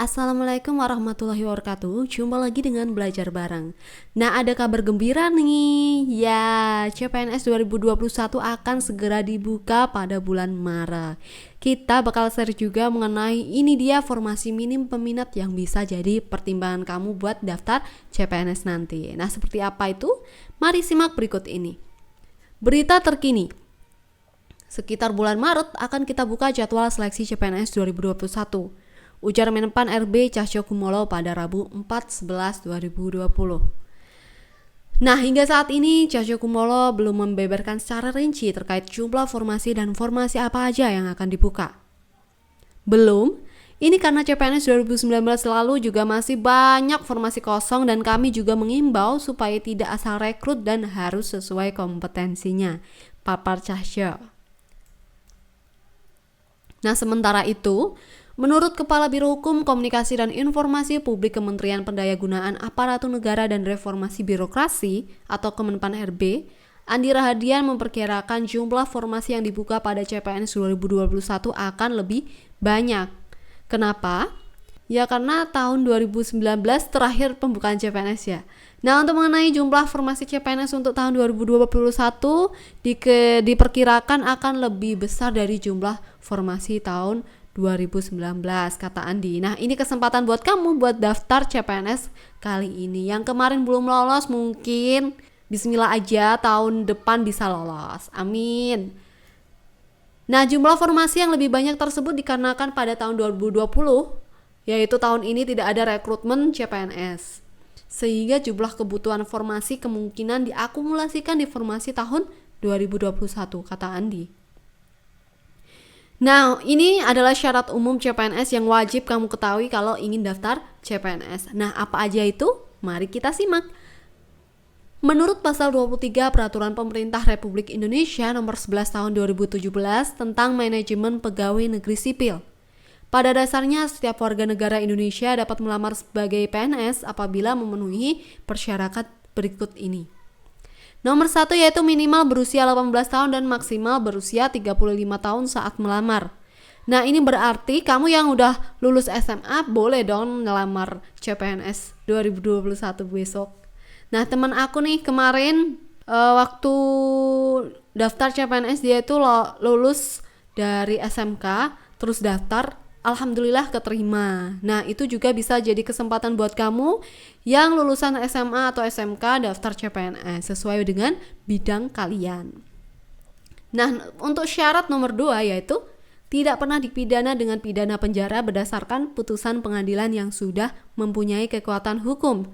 Assalamualaikum warahmatullahi wabarakatuh. Jumpa lagi dengan Belajar Bareng. Nah, ada kabar gembira nih. Ya, CPNS 2021 akan segera dibuka pada bulan Maret. Kita bakal share juga mengenai ini dia formasi minim peminat yang bisa jadi pertimbangan kamu buat daftar CPNS nanti. Nah, seperti apa itu? Mari simak berikut ini. Berita terkini. Sekitar bulan Maret akan kita buka jadwal seleksi CPNS 2021. Ujar Menpan RB Cahyokumolo pada Rabu 4/11/2020. Nah, hingga saat ini Cahyokumolo belum membeberkan secara rinci terkait jumlah formasi dan formasi apa aja yang akan dibuka. Belum, ini karena CPNS 2019 lalu juga masih banyak formasi kosong dan kami juga mengimbau supaya tidak asal rekrut dan harus sesuai kompetensinya, papar Cahyo. Nah, sementara itu, menurut Kepala Biro Hukum, Komunikasi dan Informasi Publik Kementerian Pendayagunaan Aparatur Negara dan Reformasi Birokrasi atau Kemenpan RB, Andi Rahadian memperkirakan jumlah formasi yang dibuka pada CPNS 2021 akan lebih banyak. Kenapa? Ya karena tahun 2019 terakhir pembukaan CPNS ya. Nah, untuk mengenai jumlah formasi CPNS untuk tahun 2021 diperkirakan akan lebih besar dari jumlah formasi tahun 2019, kata Andi. Nah, ini kesempatan buat kamu buat daftar CPNS kali ini. Yang kemarin belum lolos mungkin bismillah aja tahun depan bisa lolos. Amin. Nah, jumlah formasi yang lebih banyak tersebut dikarenakan pada tahun 2020, yaitu tahun ini tidak ada rekrutmen CPNS. Sehingga jumlah kebutuhan formasi kemungkinan diakumulasikan di formasi tahun 2021, kata Andi. Nah, ini adalah syarat umum CPNS yang wajib kamu ketahui kalau ingin daftar CPNS. Nah, apa aja itu? Mari kita simak. Menurut pasal 23 Peraturan Pemerintah Republik Indonesia nomor 11 tahun 2017 tentang manajemen pegawai negeri sipil. Pada dasarnya, setiap warga negara Indonesia dapat melamar sebagai PNS apabila memenuhi persyaratan berikut ini. Nomor 1 yaitu minimal berusia 18 tahun dan maksimal berusia 35 tahun saat melamar. Nah, ini berarti kamu yang udah lulus SMA boleh dong ngelamar CPNS 2021 besok. Nah, teman aku nih kemarin waktu daftar CPNS dia itu lulus dari SMK terus daftar. Alhamdulillah keterima. Nah, itu juga bisa jadi kesempatan buat kamu yang lulusan SMA atau SMK daftar CPNS sesuai dengan bidang kalian. Nah, untuk syarat nomor 2 yaitu tidak pernah dipidana dengan pidana penjara berdasarkan putusan pengadilan yang sudah mempunyai kekuatan hukum.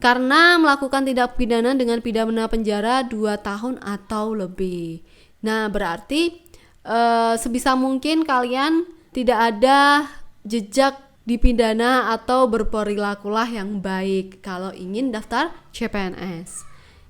Karena melakukan tindak pidana dengan pidana penjara 2 tahun atau lebih. Nah, berarti sebisa mungkin kalian tidak ada jejak dipidana atau berperilakulah yang baik kalau ingin daftar CPNS.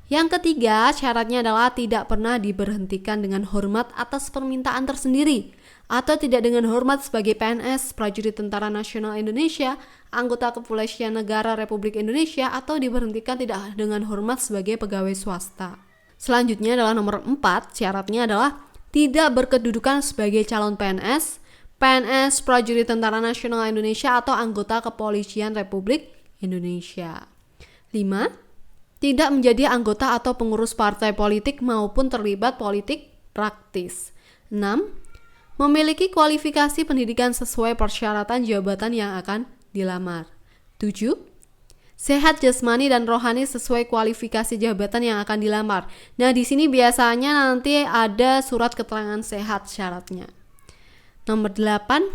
Yang ketiga, syaratnya adalah tidak pernah diberhentikan dengan hormat atas permintaan tersendiri atau tidak dengan hormat sebagai PNS, prajurit Tentara Nasional Indonesia, anggota Kepolisian Negara Republik Indonesia atau diberhentikan tidak dengan hormat sebagai pegawai swasta. Selanjutnya adalah nomor 4, syaratnya adalah tidak berkedudukan sebagai calon PNS, prajurit Tentara Nasional Indonesia atau anggota Kepolisian Republik Indonesia. 5. Tidak menjadi anggota atau pengurus partai politik maupun terlibat politik praktis. 6. Memiliki kualifikasi pendidikan sesuai persyaratan jabatan yang akan dilamar. 7. Sehat jasmani dan rohani sesuai kualifikasi jabatan yang akan dilamar. Nah, di sini biasanya nanti ada surat keterangan sehat syaratnya. Nomor 8,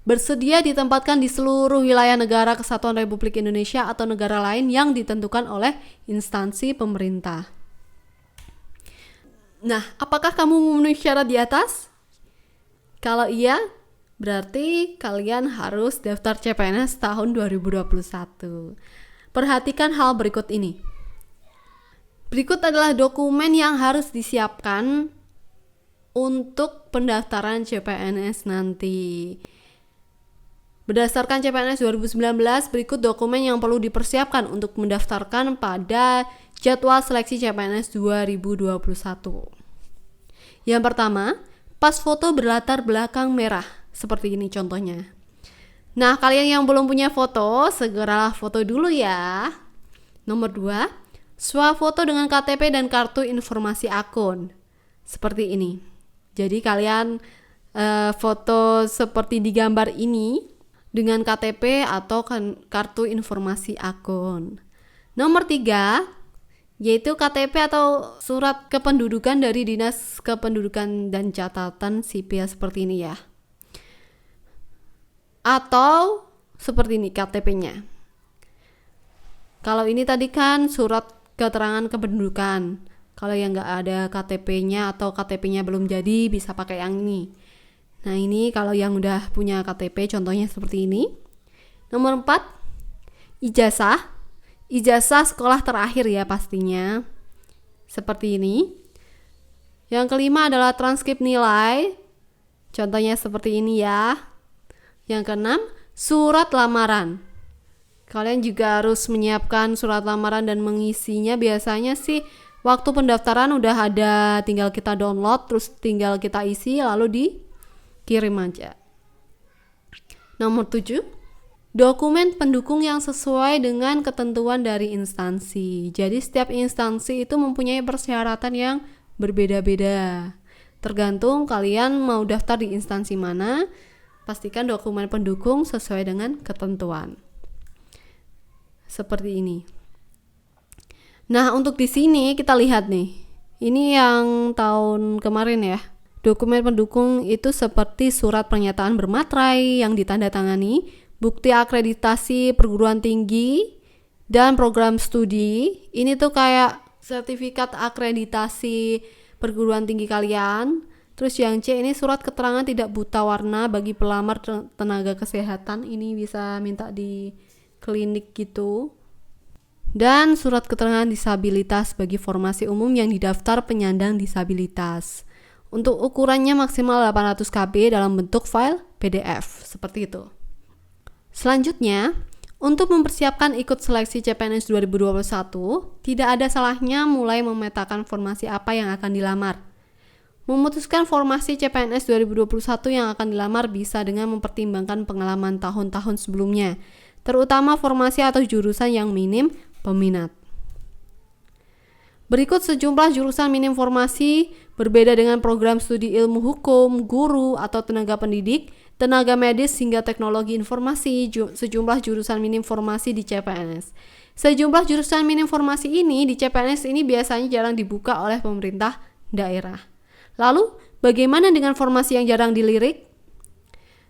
bersedia ditempatkan di seluruh wilayah negara kesatuan Republik Indonesia atau negara lain yang ditentukan oleh instansi pemerintah. Nah, apakah kamu memenuhi syarat di atas? Kalau iya, berarti kalian harus daftar CPNS tahun 2021. Perhatikan hal berikut ini. Berikut adalah dokumen yang harus disiapkan untuk pendaftaran CPNS nanti. Berdasarkan CPNS 2019, berikut dokumen yang perlu dipersiapkan untuk mendaftarkan pada jadwal seleksi CPNS 2021. Yang pertama, pas foto berlatar belakang merah, seperti ini contohnya. Nah, kalian yang belum punya foto, segeralah foto dulu ya. Nomor 2, swafoto dengan KTP dan kartu informasi akun. Seperti ini. Jadi kalian foto seperti di gambar ini dengan KTP atau kartu informasi akun. Nomor 3, yaitu KTP atau surat kependudukan dari Dinas Kependudukan dan Catatan Sipil seperti ini ya. Atau seperti ini KTP-nya. Kalau ini tadi kan surat keterangan kependudukan. Kalau yang nggak ada KTP-nya atau KTP-nya belum jadi, bisa pakai yang ini. Nah, ini kalau yang udah punya KTP, contohnya seperti ini. Nomor 4, ijazah. Ijazah sekolah terakhir ya pastinya. Seperti ini. Yang kelima adalah transkrip nilai. Contohnya seperti ini ya. Yang keenam, surat lamaran. Kalian juga harus menyiapkan surat lamaran dan mengisinya. Biasanya sih waktu pendaftaran udah ada, tinggal kita download, terus tinggal kita isi, lalu dikirim aja. Nomor 7, dokumen pendukung yang sesuai dengan ketentuan dari instansi. Jadi setiap instansi itu mempunyai persyaratan yang berbeda-beda. Tergantung kalian mau daftar di instansi mana, pastikan dokumen pendukung sesuai dengan ketentuan. Seperti ini. Nah, untuk di sini kita lihat nih. Ini yang tahun kemarin ya. Dokumen pendukung itu seperti surat pernyataan bermaterai yang ditandatangani, bukti akreditasi perguruan tinggi dan program studi. Ini tuh kayak sertifikat akreditasi perguruan tinggi kalian. Terus yang C ini surat keterangan tidak buta warna bagi pelamar tenaga kesehatan. Ini bisa minta di klinik gitu. Dan surat keterangan disabilitas bagi formasi umum yang didaftar penyandang disabilitas. Untuk ukurannya maksimal 800 KB dalam bentuk file PDF. Seperti itu. Selanjutnya, untuk mempersiapkan ikut seleksi CPNS 2021, tidak ada salahnya mulai memetakan formasi apa yang akan dilamar. Memutuskan formasi CPNS 2021 yang akan dilamar bisa dengan mempertimbangkan pengalaman tahun-tahun sebelumnya, terutama formasi atau jurusan yang minim peminat. Berikut sejumlah jurusan minim formasi berbeda dengan program studi ilmu hukum, guru atau tenaga pendidik, tenaga medis hingga teknologi informasi, sejumlah jurusan minim formasi di CPNS. Sejumlah jurusan minim formasi ini di CPNS ini biasanya jarang dibuka oleh pemerintah daerah. Lalu, bagaimana dengan formasi yang jarang dilirik?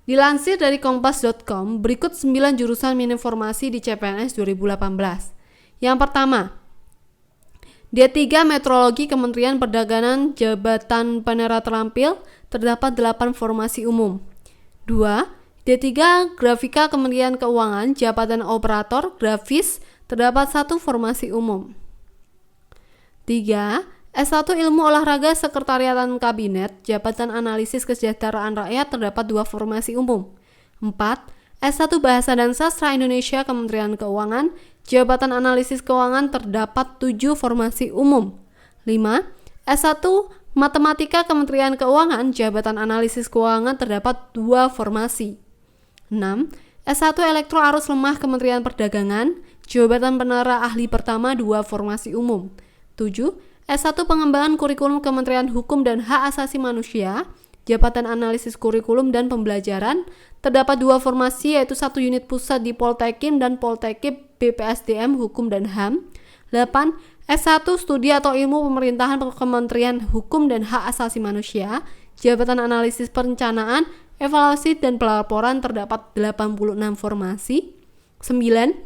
Dilansir dari kompas.com, berikut 9 jurusan minim formasi di CPNS 2018. Yang pertama, D3 Metrologi Kementerian Perdagangan Jabatan Penera Terampil, terdapat 8 formasi umum. 2. D3 Grafika Kementerian Keuangan Jabatan Operator Grafis, terdapat 1 formasi umum. 3. S1 Ilmu Olahraga Sekretariatan Kabinet Jabatan Analisis Kesejahteraan Rakyat, terdapat 2 formasi umum. 4. S1 Bahasa dan Sastra Indonesia Kementerian Keuangan Jabatan Analisis Keuangan, terdapat 7 formasi umum. 5. S1 Matematika Kementerian Keuangan Jabatan Analisis Keuangan, terdapat 2 formasi. 6. S1 Elektro Arus Lemah Kementerian Perdagangan Jabatan Penera Ahli Pertama, 2 formasi umum. 7. S1 Pengembangan Kurikulum Kementerian Hukum dan Hak Asasi Manusia Jabatan Analisis Kurikulum dan Pembelajaran, terdapat 2 formasi, yaitu 1 unit pusat di Poltekim dan Poltekip BPSDM Hukum dan HAM. 8. S1 Studi atau Ilmu Pemerintahan Kementerian Hukum dan Hak Asasi Manusia Jabatan Analisis Perencanaan, Evaluasi dan Pelaporan, terdapat 86 formasi. 9.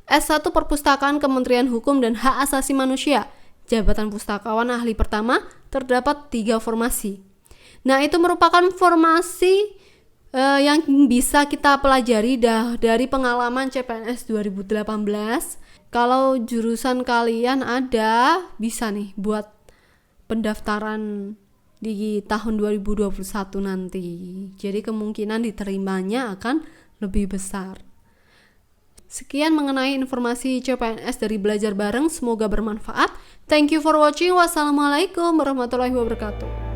S1 Perpustakaan Kementerian Hukum dan Hak Asasi Manusia Jabatan Pustakawan Ahli Pertama, terdapat 3 formasi. Nah, itu merupakan formasi yang bisa kita pelajari dari pengalaman CPNS 2018. Kalau jurusan kalian ada, bisa nih buat pendaftaran di tahun 2021 nanti. Jadi kemungkinan diterimanya akan lebih besar. Sekian mengenai informasi CPNS dari Belajar Bareng, semoga bermanfaat. Thank you for watching. Wassalamualaikum warahmatullahi wabarakatuh.